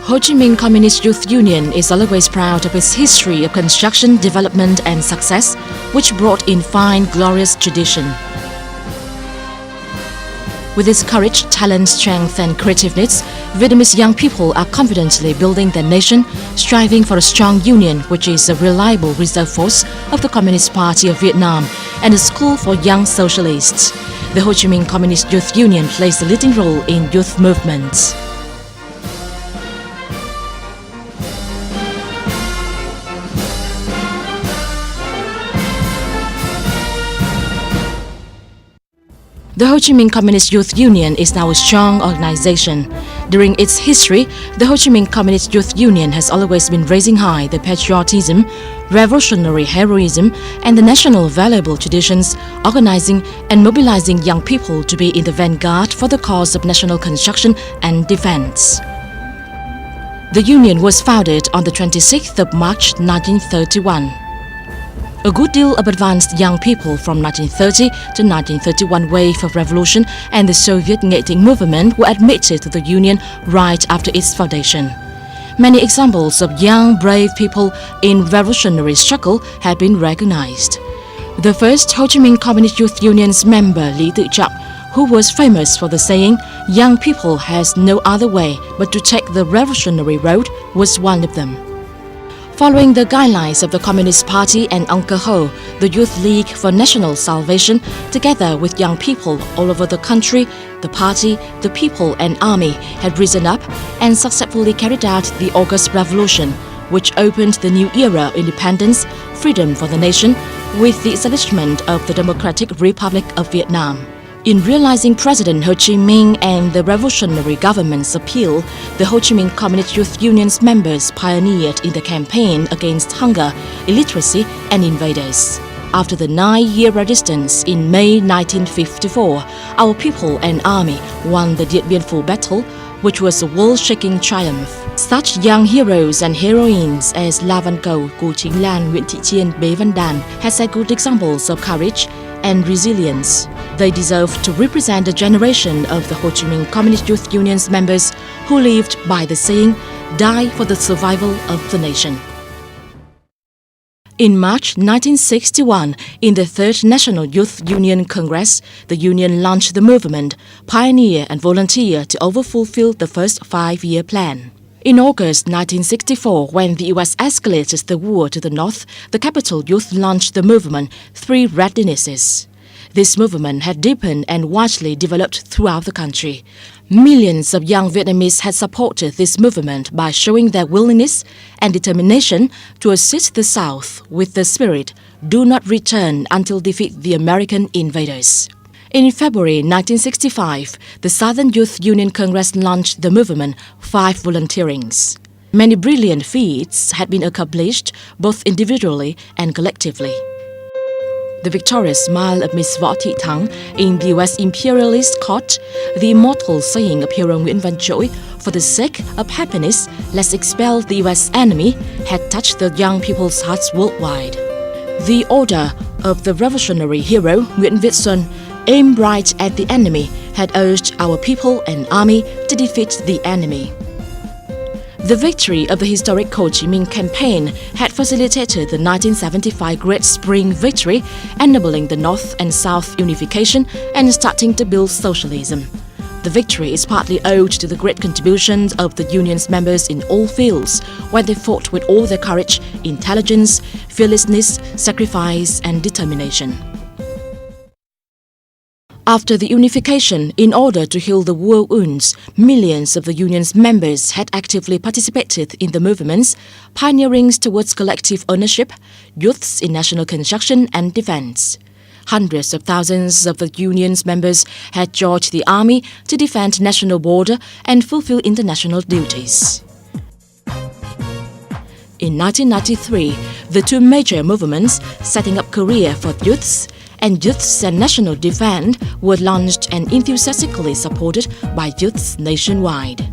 Ho Chi Minh Communist Youth Union is always proud of its history of construction, development and success, which brought in fine, glorious tradition. With its courage, talent, strength and creativeness, Vietnamese young people are confidently building their nation, striving for a strong union which is a reliable reserve force of the Communist Party of Vietnam and a school for young socialists. The Ho Chi Minh Communist Youth Union plays a leading role in youth movements. The Ho Chi Minh Communist Youth Union is now a strong organization. During its history, the Ho Chi Minh Communist Youth Union has always been raising high the patriotism, revolutionary heroism, and the national valuable traditions, organizing and mobilizing young people to be in the vanguard for the cause of national construction and defense. The union was founded on the 26th of March 1931. A good deal of advanced young people from 1930 to 1931 wave of revolution and the Soviet Nghệ Tĩnh movement were admitted to the union right after its foundation. Many examples of young, brave people in revolutionary struggle have been recognized. The first Ho Chi Minh Communist Youth Union's member, Lý Tự Trọng, who was famous for the saying, "Young people has no other way but to take the revolutionary road," was one of them. Following the guidelines of the Communist Party and Uncle Ho, the Youth League for National Salvation, together with young people all over the country, the party, the people and army had risen up and successfully carried out the August Revolution, which opened the new era of independence, freedom for the nation, with the establishment of the Democratic Republic of Vietnam. In realizing President Ho Chi Minh and the revolutionary government's appeal, the Ho Chi Minh Communist Youth Union's members pioneered in the campaign against hunger, illiteracy and invaders. After the 9-year resistance in May 1954, our people and army won the Điện Biên Phủ battle, which was a world-shaking triumph. Such young heroes and heroines as La Văn Cầu, Cù Chính Lan, Nguyễn Thị Chiên, Bế Văn Đàn had set good examples of courage and resilience. They deserve to represent the generation of the Ho Chi Minh Communist Youth Union's members who lived by the saying, "Die for the survival of the nation." In March 1961, in the Third National Youth Union Congress, the union launched the movement, pioneer and volunteer to overfulfill the first 5-year plan. In August 1964, when the U.S. escalated the war to the north, the Capital Youth launched the movement, Three Readinesses. This movement had deepened and widely developed throughout the country. Millions of young Vietnamese had supported this movement by showing their willingness and determination to assist the South with the spirit, "Do not return until defeat the American invaders." In February 1965, the Southern Youth Union Congress launched the movement, Five Volunteerings. Many brilliant feats had been accomplished both individually and collectively. The victorious smile of Miss Võ Thị Thắng in the U.S. imperialist court, the immortal saying of hero Nguyễn Văn Trỗi, "For the sake of happiness, let's expel the U.S. enemy," had touched the young people's hearts worldwide. The order of the revolutionary hero Nguyễn Viết Xuân, "Aim right at the enemy," had urged our people and army to defeat the enemy. The victory of the historic Ho Chi Minh campaign had facilitated the 1975 Great Spring Victory, enabling the North and South unification and starting to build socialism. The victory is partly owed to the great contributions of the union's members in all fields, when they fought with all their courage, intelligence, fearlessness, sacrifice and determination. After the unification, in order to heal the war wounds, millions of the union's members had actively participated in the movements, pioneering towards collective ownership, youths in national construction and defense. Hundreds of thousands of the union's members had joined the army to defend national border and fulfill international duties. In 1993, the two major movements, Setting Up Career for Youths and Youths and National Defense, were launched and enthusiastically supported by youths nationwide.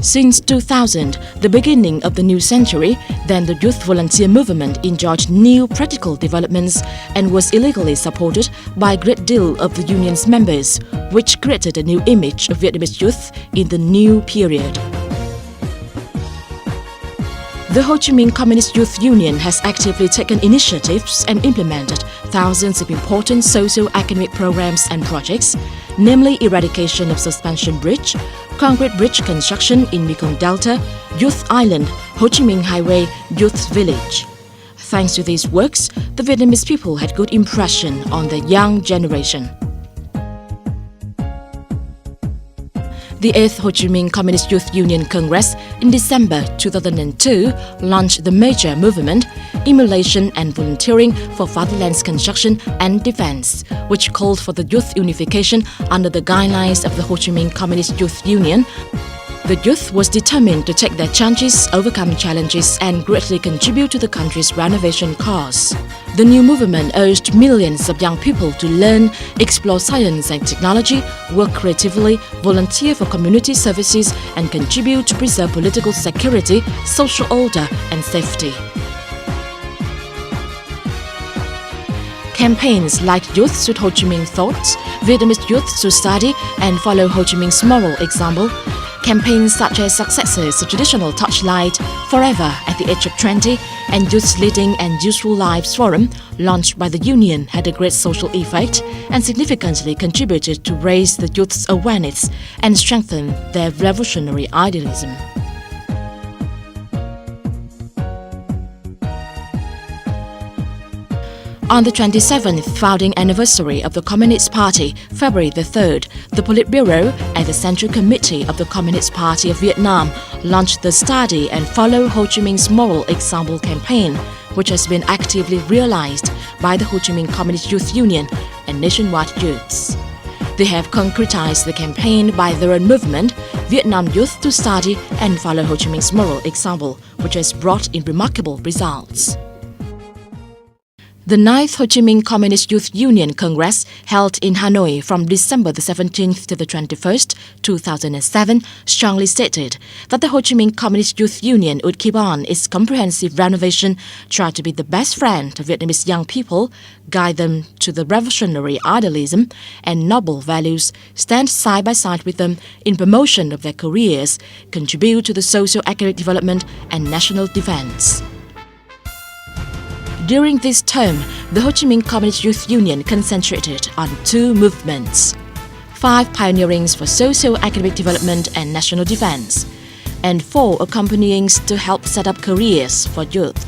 Since 2000, the beginning of the new century, then the youth volunteer movement enjoyed new practical developments and was illegally supported by a great deal of the union's members, which created a new image of Vietnamese youth in the new period. The Ho Chi Minh Communist Youth Union has actively taken initiatives and implemented thousands of important socio-academic programs and projects, namely eradication of suspension bridge, concrete bridge construction in Mekong Delta, Youth Island, Ho Chi Minh Highway, Youth Village. Thanks to these works, the Vietnamese people had good impression on the young generation. The 8th Ho Chi Minh Communist Youth Union Congress in December 2002 launched the major movement, Emulation and Volunteering for Fatherland's Construction and Defense, which called for the youth unification under the guidelines of the Ho Chi Minh Communist Youth Union. The youth was determined to take their chances, overcome challenges, and greatly contribute to the country's renovation cause. The new movement urged millions of young people to learn, explore science and technology, work creatively, volunteer for community services, and contribute to preserve political security, social order, and safety. Campaigns like Youth Should Ho Chi Minh Thoughts, Vietnamese Youth Should Study and Follow Ho Chi Minh's Moral Example, campaigns such as Successors to Traditional Touchlight, Forever at the Age of 20, and Youth Leading and Useful Lives Forum, launched by the Union, had a great social effect and significantly contributed to raise the youth's awareness and strengthen their revolutionary idealism. On the 27th founding anniversary of the Communist Party, February the 3rd, the Politburo and the Central Committee of the Communist Party of Vietnam launched the Study and Follow Ho Chi Minh's Moral Example campaign, which has been actively realized by the Ho Chi Minh Communist Youth Union and nationwide youths. They have concretized the campaign by their own movement, Vietnam Youth to Study and Follow Ho Chi Minh's Moral Example, which has brought in remarkable results. The 9th Ho Chi Minh Communist Youth Union Congress, held in Hanoi from December the 17th to the 21st, 2007, strongly stated that the Ho Chi Minh Communist Youth Union would keep on its comprehensive renovation, try to be the best friend to Vietnamese young people, guide them to the revolutionary idealism and noble values, stand side by side with them in promotion of their careers, contribute to the socio-academic development and national defense. During this term, the Ho Chi Minh Communist Youth Union concentrated on 2 movements: 5 pioneerings for socio-academic development and national defense, and 4 accompanyings to help set up careers for youth.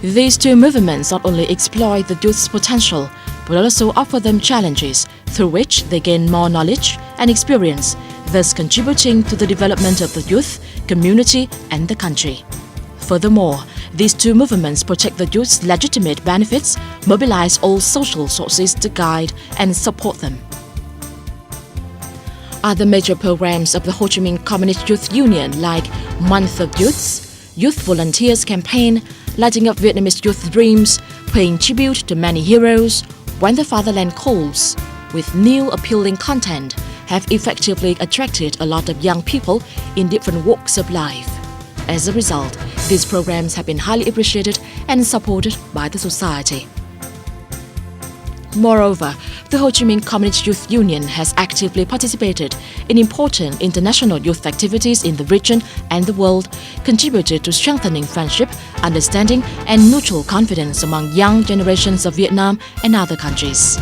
These 2 movements not only exploit the youth's potential, but also offer them challenges through which they gain more knowledge and experience, thus contributing to the development of the youth, community, and the country. Furthermore, these 2 movements protect the youth's legitimate benefits, mobilize all social sources to guide and support them. Other major programs of the Ho Chi Minh Communist Youth Union like Month of Youths, Youth Volunteers Campaign, Lighting Up Vietnamese Youth Dreams, Paying Tribute to Many Heroes, When the Fatherland Calls, with new appealing content, have effectively attracted a lot of young people in different walks of life. As a result, these programs have been highly appreciated and supported by the society. Moreover, the Ho Chi Minh Communist Youth Union has actively participated in important international youth activities in the region and the world, contributed to strengthening friendship, understanding, and mutual confidence among young generations of Vietnam and other countries.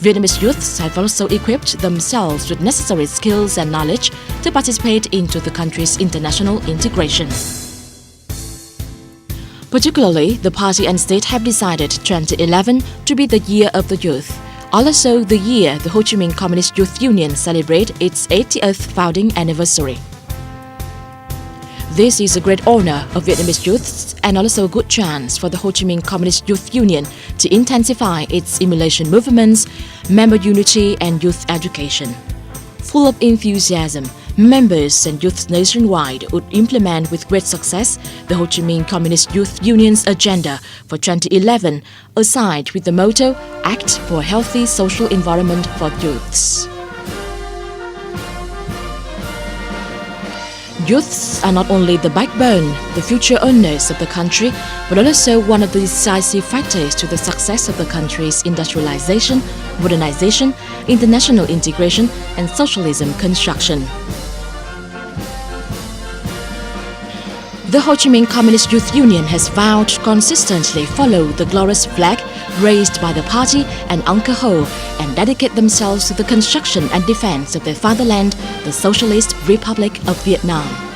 Vietnamese youths have also equipped themselves with necessary skills and knowledge to participate into the country's international integration. Particularly, the party and state have decided 2011 to be the Year of the Youth, also the year the Ho Chi Minh Communist Youth Union celebrates its 80th founding anniversary. This is a great honor of Vietnamese youths and also a good chance for the Ho Chi Minh Communist Youth Union to intensify its emulation movements, member unity and youth education. Full of enthusiasm, members and youths nationwide would implement with great success the Ho Chi Minh Communist Youth Union's agenda for 2011, aside with the motto, Act for a Healthy Social Environment for Youths. Youths are not only the backbone, the future owners of the country, but also one of the decisive factors to the success of the country's industrialization, modernization, international integration, and socialism construction. The Ho Chi Minh Communist Youth Union has vowed to consistently follow the glorious flag raised by the party and Uncle Ho and dedicate themselves to the construction and defense of their fatherland, the Socialist Republic of Vietnam.